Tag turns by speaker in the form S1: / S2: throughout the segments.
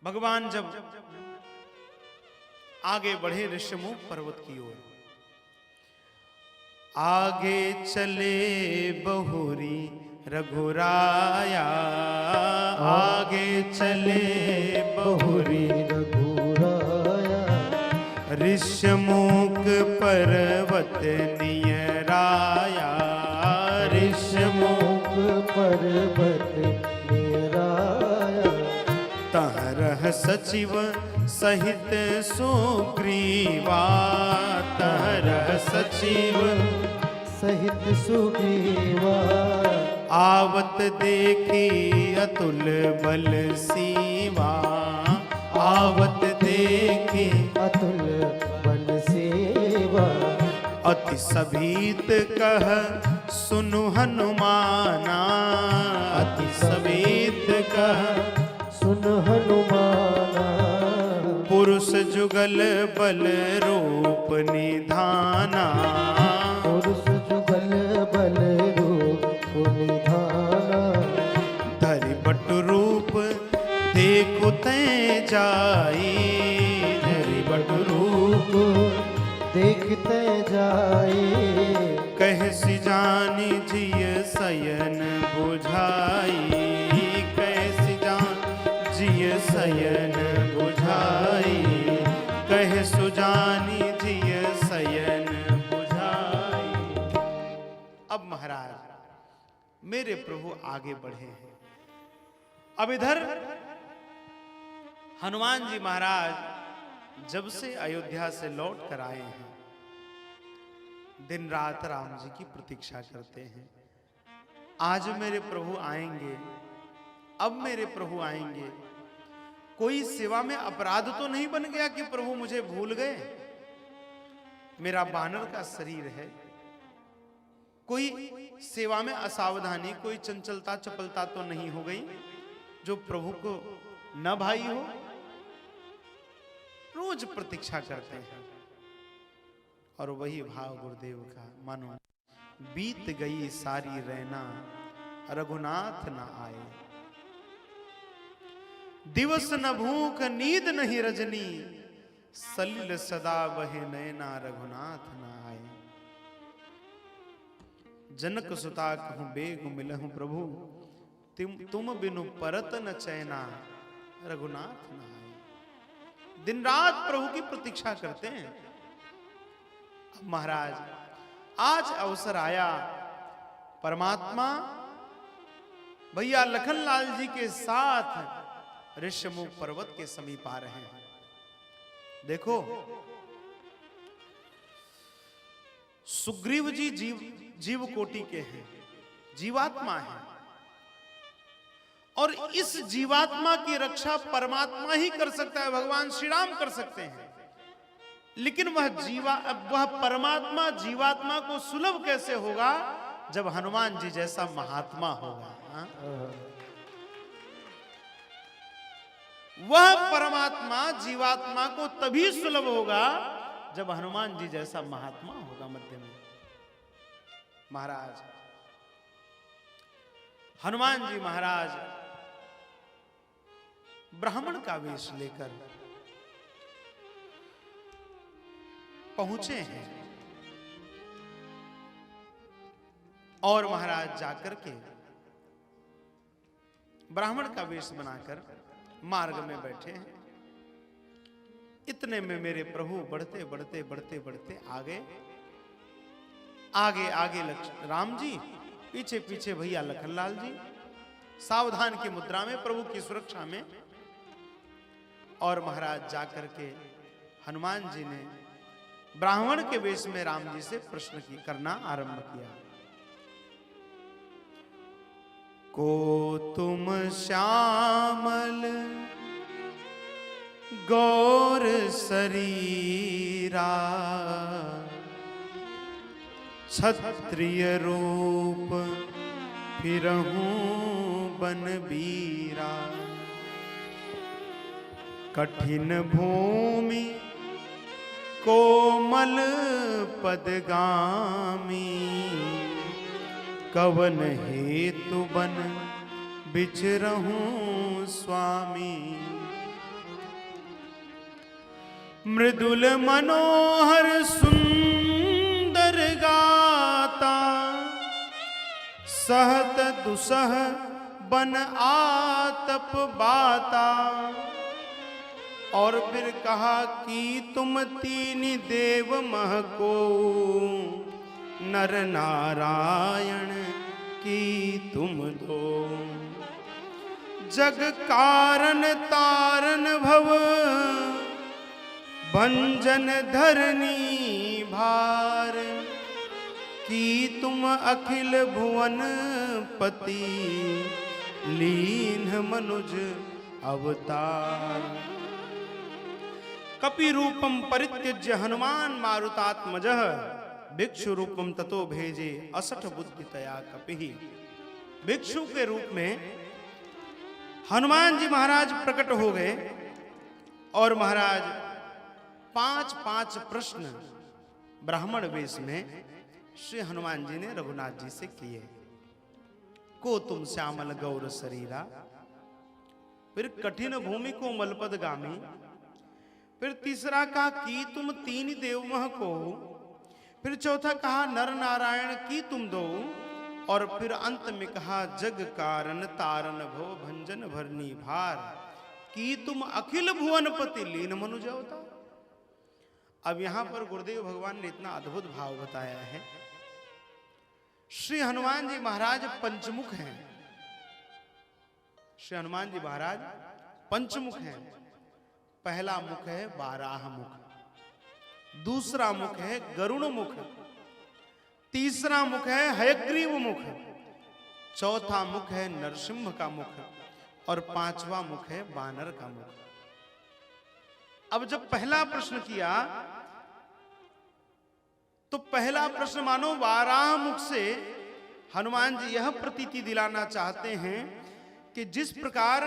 S1: भगवान जब आगे बढ़े ऋष्यमुख पर्वत की ओर, आगे चले बहुरी रघुराया, आगे चले बहुरी
S2: रघुराया,
S1: ऋष्यमुख पर्वत नियराया, ऋष्यमुख
S2: पर्वत नियराया,
S1: तहरह सचिव सहित सुग्रीवा, तहरह सचिव
S2: सहित सुग्रीवा,
S1: आवत देखी अतुल बल सीवा, आवत देखी
S2: अतुल बल सेवा,
S1: अति सभीत कह सुनु हनुमाना, अति सभीत कह
S2: सुन हनुमाना,
S1: पुरुष जुगल बल रूप निधाना,
S2: पुरुष जुगल बल रूप निधाना,
S1: धरि बटु रूप देखु तै जाई, धरि बटु रूप
S2: देखते जाए,
S1: कह सी जानी जिय सयन बुझाई, कह सी जान जिय सयन बुझाई, कह सुजानी जिय सयन बुझाई। अब महाराज मेरे प्रभु आगे बढ़े हैं। अब इधर हनुमान जी महाराज जब से अयोध्या से लौट कर आए हैं, दिन रात राम जी की प्रतीक्षा करते हैं। आज मेरे प्रभु आएंगे, अब मेरे प्रभु आएंगे। कोई सेवा में अपराध तो नहीं बन गया कि प्रभु मुझे भूल गए? मेरा बानर का शरीर है, कोई सेवा में असावधानी, कोई चंचलता चपलता तो नहीं हो गई जो प्रभु को न भाई हो? रोज प्रतीक्षा करते हैं और वही भाव गुरुदेव का, मानो बीत गई सारी रैना रघुनाथ न आए, दिवस न भूख नींद नहीं रजनी, सलिल सदा बहे नैना रघुनाथ न आए। जनक सुता कहूं बेग मिलहूं प्रभु, तुम बिनु परत न चैना रघुनाथ न आए। दिन रात प्रभु की प्रतीक्षा करते हैं। अब महाराज आज अवसर आया, परमात्मा भैया लखनलाल जी के साथ ऋष्यमुख पर्वत के समीप आ रहे हैं। देखो सुग्रीव जी जीव कोटि के हैं, जीवात्मा है, और इस जीवात्मा की रक्षा परमात्मा ही कर सकता है, भगवान श्री राम कर सकते हैं। लेकिन वह परमात्मा जीवात्मा को सुलभ कैसे होगा? जब हनुमान जी जैसा महात्मा होगा। हाँ? वह परमात्मा जीवात्मा को तभी सुलभ होगा जब हनुमान जी जैसा महात्मा होगा मध्य में। महाराज हनुमान जी महाराज ब्राह्मण का वेश लेकर पहुंचे हैं और महाराज जाकर के ब्राह्मण का वेश बनाकर मार्ग में बैठे हैं। इतने में मेरे प्रभु बढ़ते बढ़ते बढ़ते बढ़ते आगे आगे आगे राम जी, पीछे पीछे भैया लखनलाल जी, सावधान की मुद्रा में प्रभु की सुरक्षा में। और महाराज जाकर के हनुमान जी ने ब्राह्मण के वेश में राम जी से प्रश्न करना आरंभ किया। को तुम श्यामल गौर शरीरा, क्षत्रिय रूप फिरहूं बनबीरा, कठिन भूमि कोमल पदगामी, कवन हेतु बन बिचरहूं स्वामी। मृदुल मनोहर सुंदर गाता, सहत दुसह बन आतप बाता। और फिर कहा कि तुम तीन देव मह को, नर नारायण की तुम दो। जग कारण तारन भव भंजन धरनी भार, की तुम अखिल भुवन पति लीन मनुज अवतार। कपि रूपम परित्यज्य हनुमान मारुतात्मजः, भिक्षु रूपम ततो भेजे असठ बुद्धि तया कपिहि। भिक्षु के रूप में हनुमान जी महाराज प्रकट हो गए और महाराज 5-5 प्रश्न ब्राह्मण वेश में श्री हनुमान जी ने रघुनाथ जी से किए। को तुम श्यामल गौर शरीरा, फिर कठिन भूमि को मलपद गामी, फिर तीसरा कहा कि तुम तीन देवमह को, फिर चौथा कहा नर नारायण की तुम दो, और फिर अंत में कहा जग कारण तारन भव भंजन भरनी भार, की तुम अखिल भुवनपति लीन मनुज अवतार। अब यहां पर गुरुदेव भगवान ने इतना अद्भुत भाव बताया है। श्री हनुमान जी महाराज पंचमुख हैं। श्री हनुमान जी महाराज पंचमुख हैं। पहला मुख है वाराह मुख, दूसरा मुख है गरुण मुख, तीसरा मुख है हयग्रीव मुख, चौथा मुख है नरसिंह का मुख, और पांचवा मुख है वानर का मुख। अब जब पहला प्रश्न किया तो पहला प्रश्न मानो वाराह मुख से हनुमान जी यह प्रतीति दिलाना चाहते हैं कि जिस प्रकार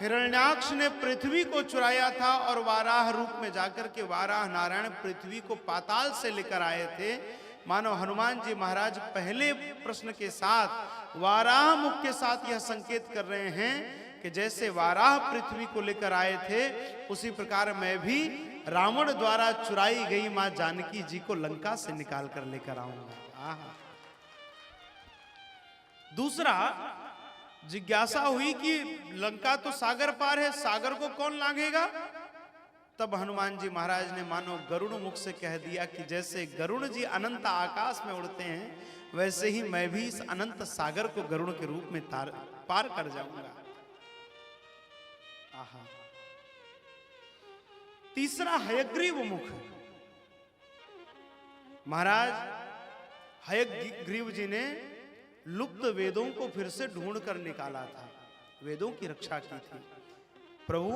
S1: हिरण्याक्ष ने पृथ्वी को चुराया था और वाराह रूप में जाकर के वाराह नारायण पृथ्वी को पाताल से लेकर आए थे, मानो हनुमान जी महाराज पहले प्रश्न के साथ वाराह मुख के साथ यह संकेत कर रहे हैं कि जैसे वाराह पृथ्वी को लेकर आए थे, उसी प्रकार मैं भी रावण द्वारा चुराई गई मां जानकी जी को लंका से निकाल कर लेकर आऊंगा। दूसरा जिज्ञासा हुई कि लंका तो सागर पार है, सागर को कौन लांघेगा? तब हनुमान जी महाराज ने मानो गरुड़ मुख से कह दिया कि जैसे गरुड़ जी अनंत आकाश में उड़ते हैं, वैसे ही मैं भी इस अनंत सागर को गरुड़ के रूप में पार कर जाऊंगा। आहा। तीसरा हयग्रीव मुख। महाराज हयग्रीव जी ने लुप्त वेदों को फिर से ढूंढ कर निकाला था, वेदों की रक्षा की थी। प्रभु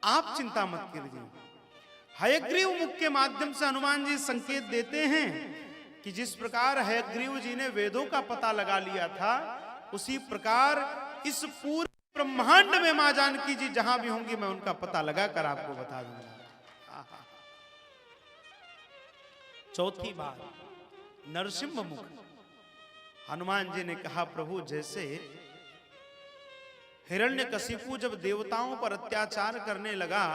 S1: आप चिंता मत कीजिए। हयग्रीव मुख के माध्यम से हनुमान जी संकेत देते हैं कि जिस प्रकार हयग्रीव जी ने वेदों का पता लगा लिया था, उसी प्रकार इस पूरे ब्रह्मांड में मां जानकी जी जहां भी होंगी मैं उनका पता लगाकर आपको बता दूंगा। चौथी बात नरसिंह मुख। हनुमान जी ने कहा प्रभु जैसे हिरण्यकशिपु जब देवताओं पर अत्याचार करने लगा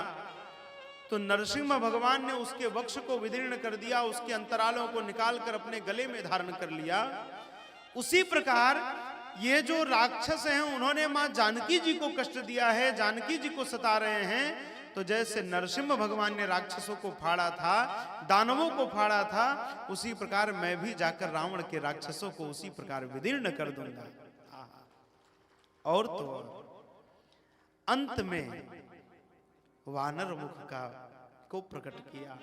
S1: तो नरसिंह भगवान ने उसके वक्ष को विदीर्ण कर दिया, उसके अंतरालों को निकालकर अपने गले में धारण कर लिया। उसी प्रकार ये जो राक्षस हैं उन्होंने मां जानकी जी को कष्ट दिया है, जानकी जी को सता रहे हैं। तो जैसे नरसिंह भगवान ने राक्षसों को फाड़ा था, दानवों को फाड़ा था, उसी प्रकार मैं भी जाकर रावण के राक्षसों को उसी प्रकार विदीर्ण कर दूंगा। और तो अंत में वानर मुख को प्रकट किया।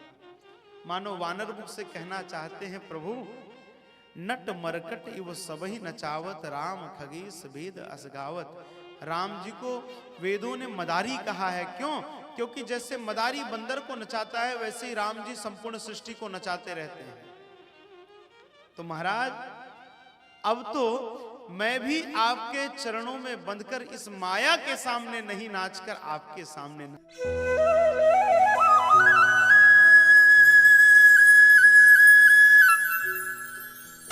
S1: मानो वानर मुख से कहना चाहते हैं प्रभु नट मरकट इव सबही नचावत, राम खगेश वेद असगावत। राम जी को वेदों ने मदारी कहा है। क्यों? क्योंकि जैसे मदारी बंदर को नचाता है, वैसे ही राम जी संपूर्ण सृष्टि को नचाते रहते हैं। तो महाराज अब तो मैं भी आपके चरणों में बंधकर इस माया के सामने नहीं नाचकर आपके सामने